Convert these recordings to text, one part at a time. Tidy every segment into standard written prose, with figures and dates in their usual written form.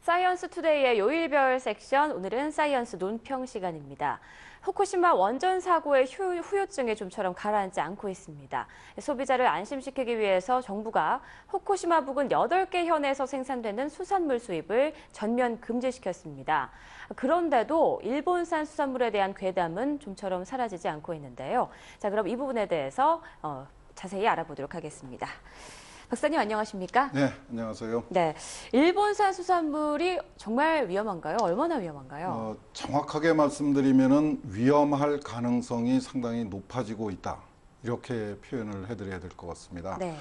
사이언스 투데이의 요일별 섹션, 오늘은 사이언스 논평 시간입니다. 후쿠시마 원전 사고의 후유증이 좀처럼 가라앉지 않고 있습니다. 소비자를 안심시키기 위해서 정부가 후쿠시마 부근 8개 현에서 생산되는 수산물 수입을 전면 금지시켰습니다. 그런데도 일본산 수산물에 대한 괴담은 좀처럼 사라지지 않고 있는데요. 자, 그럼 이 부분에 대해서 자세히 알아보도록 하겠습니다. 박사님 안녕하십니까? 네, 안녕하세요. 네, 일본산 수산물이 정말 위험한가요? 얼마나 위험한가요? 정확하게 말씀드리면은 위험할 가능성이 상당히 높아지고 있다. 이렇게 표현을 해드려야 될 것 같습니다. 네.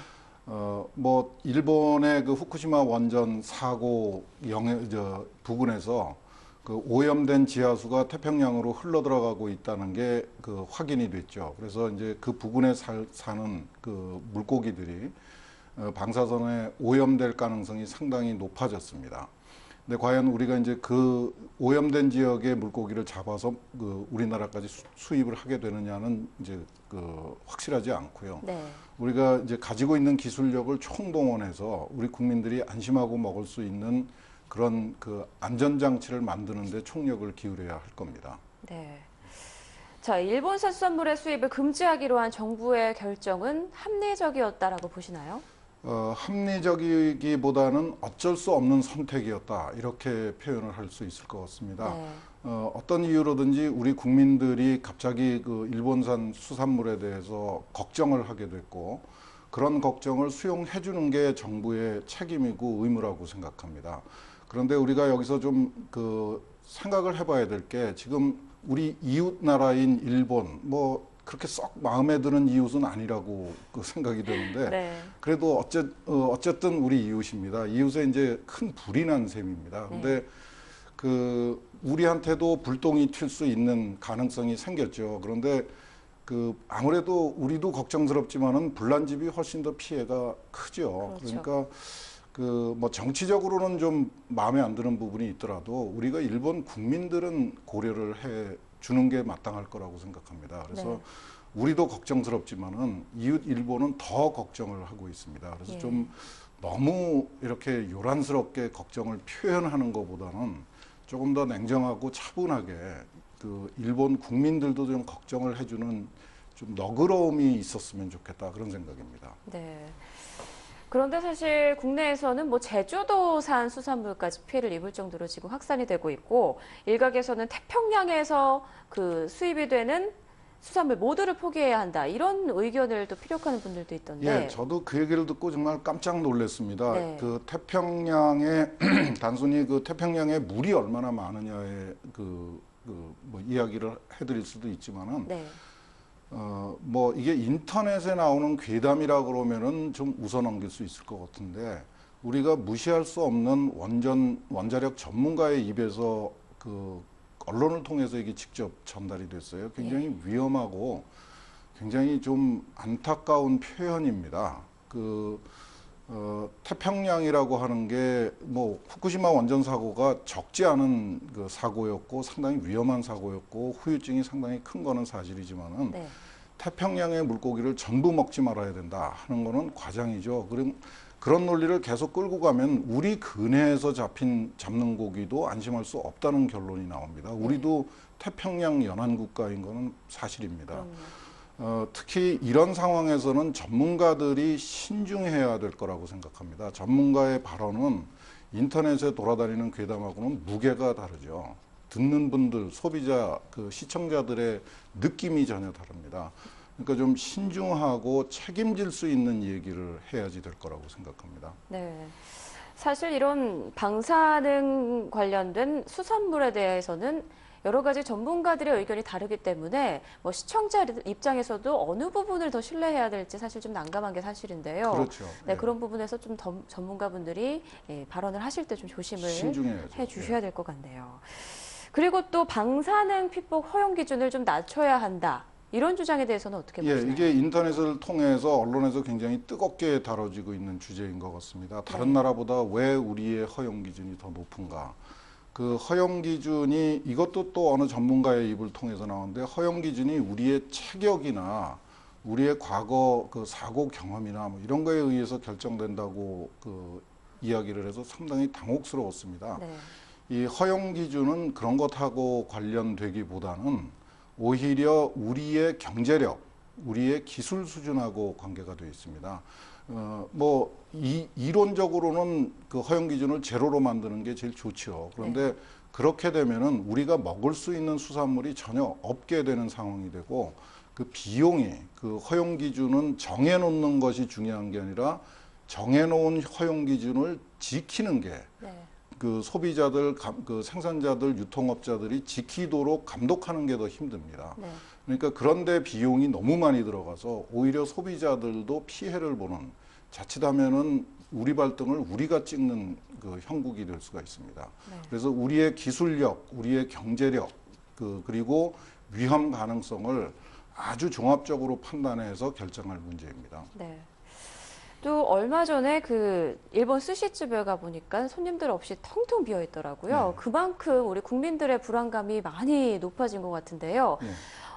일본의 그 후쿠시마 원전 사고 부근에서 그 오염된 지하수가 태평양으로 흘러 들어가고 있다는 게 그 확인이 됐죠. 그래서 이제 그 부근에 사는 그 물고기들이 방사선에 오염될 가능성이 상당히 높아졌습니다. 근데 과연 우리가 이제 그 오염된 지역의 물고기를 잡아서 그 우리나라까지 수입을 하게 되느냐는 이제 그 확실하지 않고요. 네. 우리가 이제 가지고 있는 기술력을 총동원해서 우리 국민들이 안심하고 먹을 수 있는 그런 그 안전장치를 만드는 데 총력을 기울여야 할 겁니다. 네. 자, 일본산 수산물의 수입을 금지하기로 한 정부의 결정은 합리적이었다라고 보시나요? 합리적이기보다는 어쩔 수 없는 선택이었다. 이렇게 표현을 할 수 있을 것 같습니다. 네. 어떤 이유로든지 우리 국민들이 갑자기 그 일본산 수산물에 대해서 걱정을 하게 됐고, 그런 걱정을 수용해 주는 게 정부의 책임이고 의무라고 생각합니다. 그런데 우리가 여기서 좀 그 생각을 해봐야 될 게, 지금 우리 이웃 나라인 일본, 그렇게 썩 마음에 드는 이웃은 아니라고 그 생각이 드는데, 네. 그래도 어쨌든 우리 이웃입니다. 이웃에 이제 큰 불이 난 셈입니다. 근데 그 우리한테도 불똥이 튈 수 있는 가능성이 생겼죠. 그런데 그 아무래도 우리도 걱정스럽지만은 불난 집이 훨씬 더 피해가 크죠. 그렇죠. 그러니까 그 정치적으로는 좀 마음에 안 드는 부분이 있더라도 우리가 일본 국민들은 고려를 해 주는 게 마땅할 거라고 생각합니다. 그래서 네. 우리도 걱정스럽지만은 이웃 일본은 더 걱정을 하고 있습니다. 그래서 예. 좀 너무 이렇게 요란스럽게 걱정을 표현하는 것보다는 조금 더 냉정하고 차분하게 그 일본 국민들도 좀 걱정을 해주는 좀 너그러움이 있었으면 좋겠다, 그런 생각입니다. 네. 그런데 사실 국내에서는 제주도산 수산물까지 피해를 입을 정도로 지금 확산이 되고 있고, 일각에서는 태평양에서 그 수입이 되는 수산물 모두를 포기해야 한다, 이런 의견을 또 피력하는 분들도 있던데. 예, 저도 그 얘기를 듣고 정말 깜짝 놀랐습니다. 네. 그 태평양에 단순히 그 태평양에 물이 얼마나 많으냐에 이야기를 해드릴 수도 있지만은. 네. 이게 인터넷에 나오는 괴담이라 그러면은 좀 웃어넘길 수 있을 것 같은데, 우리가 무시할 수 없는 원자력 전문가의 입에서 그 언론을 통해서 이게 직접 전달이 됐어요. 굉장히 위험하고 굉장히 좀 안타까운 표현입니다. 태평양이라고 하는 게 후쿠시마 원전 사고가 적지 않은 그 사고였고 상당히 위험한 사고였고 후유증이 상당히 큰 거는 사실이지만은, 네. 태평양의 물고기를 전부 먹지 말아야 된다 하는 거는 과장이죠. 그런 논리를 계속 끌고 가면 우리 근해에서 잡는 고기도 안심할 수 없다는 결론이 나옵니다. 우리도 태평양 연안 국가인 거는 사실입니다. 특히 이런 상황에서는 전문가들이 신중해야 될 거라고 생각합니다. 전문가의 발언은 인터넷에 돌아다니는 괴담하고는 무게가 다르죠. 듣는 분들, 소비자, 그 시청자들의 느낌이 전혀 다릅니다. 그러니까 좀 신중하고 책임질 수 있는 얘기를 해야지 될 거라고 생각합니다. 네. 사실 이런 방사능 관련된 수산물에 대해서는 여러 가지 전문가들의 의견이 다르기 때문에 시청자 입장에서도 어느 부분을 더 신뢰해야 될지 사실 좀 난감한 게 사실인데요. 그렇죠. 네, 예. 그런 부분에서 좀 전문가분들이 발언을 하실 때 좀 조심을 신중해야죠. 해 주셔야 될 것 같네요. 그리고 또 방사능 피폭 허용 기준을 좀 낮춰야 한다, 이런 주장에 대해서는 어떻게 보시나요? 이게 인터넷을 통해서 언론에서 굉장히 뜨겁게 다뤄지고 있는 주제인 것 같습니다. 다른 나라보다 왜 우리의 허용 기준이 더 높은가? 그 허용 기준이, 이것도 또 어느 전문가의 입을 통해서 나오는데, 허용 기준이 우리의 체격이나 우리의 과거 그 사고 경험이나 이런 거에 의해서 결정된다고 이야기를 해서 상당히 당혹스러웠습니다. 네. 이 허용 기준은 그런 것하고 관련되기보다는 오히려 우리의 경제력, 우리의 기술 수준하고 관계가 되어 있습니다. 이론적으로는 그 허용 기준을 제로로 만드는 게 제일 좋죠. 그런데 네. 그렇게 되면은 우리가 먹을 수 있는 수산물이 전혀 없게 되는 상황이 되고 그 비용이 그 허용 기준은 정해놓는 것이 중요한 게 아니라 정해놓은 허용 기준을 지키는 게 그 네. 소비자들, 그 생산자들, 유통업자들이 지키도록 감독하는 게 더 힘듭니다. 네. 그러니까 그런데 비용이 너무 많이 들어가서 오히려 소비자들도 피해를 보는 자칫하면은 우리 발등을 우리가 찍는 그 형국이 될 수가 있습니다. 네. 그래서 우리의 기술력, 우리의 경제력, 그리고 위험 가능성을 아주 종합적으로 판단해서 결정할 문제입니다. 네. 또 얼마 전에 그 일본 스시집에 가 보니까 손님들 없이 텅텅 비어 있더라고요. 네. 그만큼 우리 국민들의 불안감이 많이 높아진 것 같은데요. 네.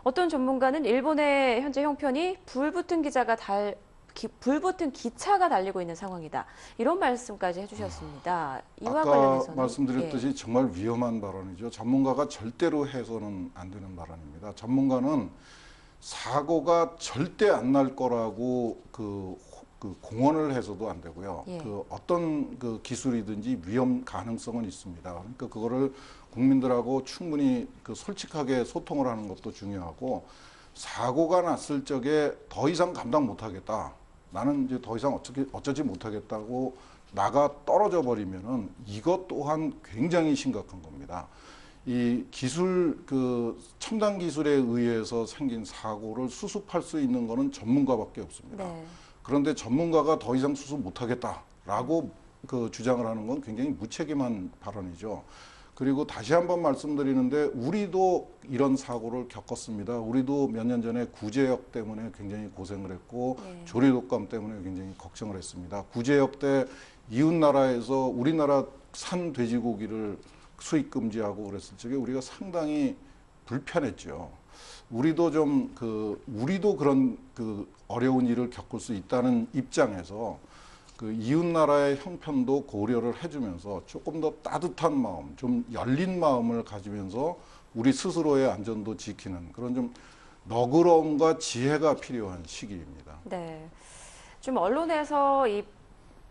어떤 전문가는 일본의 현재 형편이 불붙은 기차가 달리고 있는 상황이다. 이런 말씀까지 해주셨습니다. 이와 아까 관련해서는 말씀드렸듯이 정말 위험한 발언이죠. 전문가가 절대로 해서는 안 되는 발언입니다. 전문가는 사고가 절대 안 날 거라고 그 공언을 해서도 안 되고요. 예. 그 어떤 그 기술이든지 위험 가능성은 있습니다. 그러니까 그거를 국민들하고 충분히 그 솔직하게 소통을 하는 것도 중요하고 사고가 났을 적에 더 이상 감당 못 하겠다. 나는 이제 더 이상 어쩌지 못하겠다고 나가 떨어져 버리면은 이것 또한 굉장히 심각한 겁니다. 이 기술, 그 첨단 기술에 의해서 생긴 사고를 수습할 수 있는 거는 전문가밖에 없습니다. 네. 그런데 전문가가 더 이상 수습 못하겠다라고 그 주장을 하는 건 굉장히 무책임한 발언이죠. 그리고 다시 한번 말씀드리는데 우리도 이런 사고를 겪었습니다. 우리도 몇 년 전에 구제역 때문에 굉장히 고생을 했고 네. 조리독감 때문에 굉장히 걱정을 했습니다. 구제역 때 이웃 나라에서 우리나라 산 돼지고기를 수입 금지하고 그랬을 적에 우리가 상당히 불편했죠. 우리도 우리도 그런 그 어려운 일을 겪을 수 있다는 입장에서 그 이웃 나라의 형편도 고려를 해주면서 조금 더 따뜻한 마음, 좀 열린 마음을 가지면서 우리 스스로의 안전도 지키는 그런 좀 너그러움과 지혜가 필요한 시기입니다. 네. 좀 언론에서 이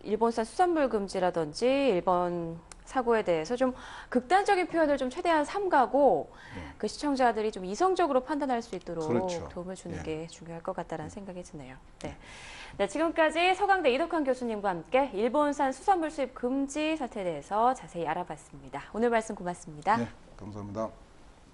일본산 수산물 금지라든지 일본 사고에 대해서 좀 극단적인 표현을 좀 최대한 삼가고 네. 그 시청자들이 좀 이성적으로 판단할 수 있도록 그렇죠. 도움을 주는 예. 게 중요할 것 같다는 생각이 드네요. 네. 네, 지금까지 서강대 이덕환 교수님과 함께 일본산 수산물 수입 금지 사태에 대해서 자세히 알아봤습니다. 오늘 말씀 고맙습니다. 네, 감사합니다.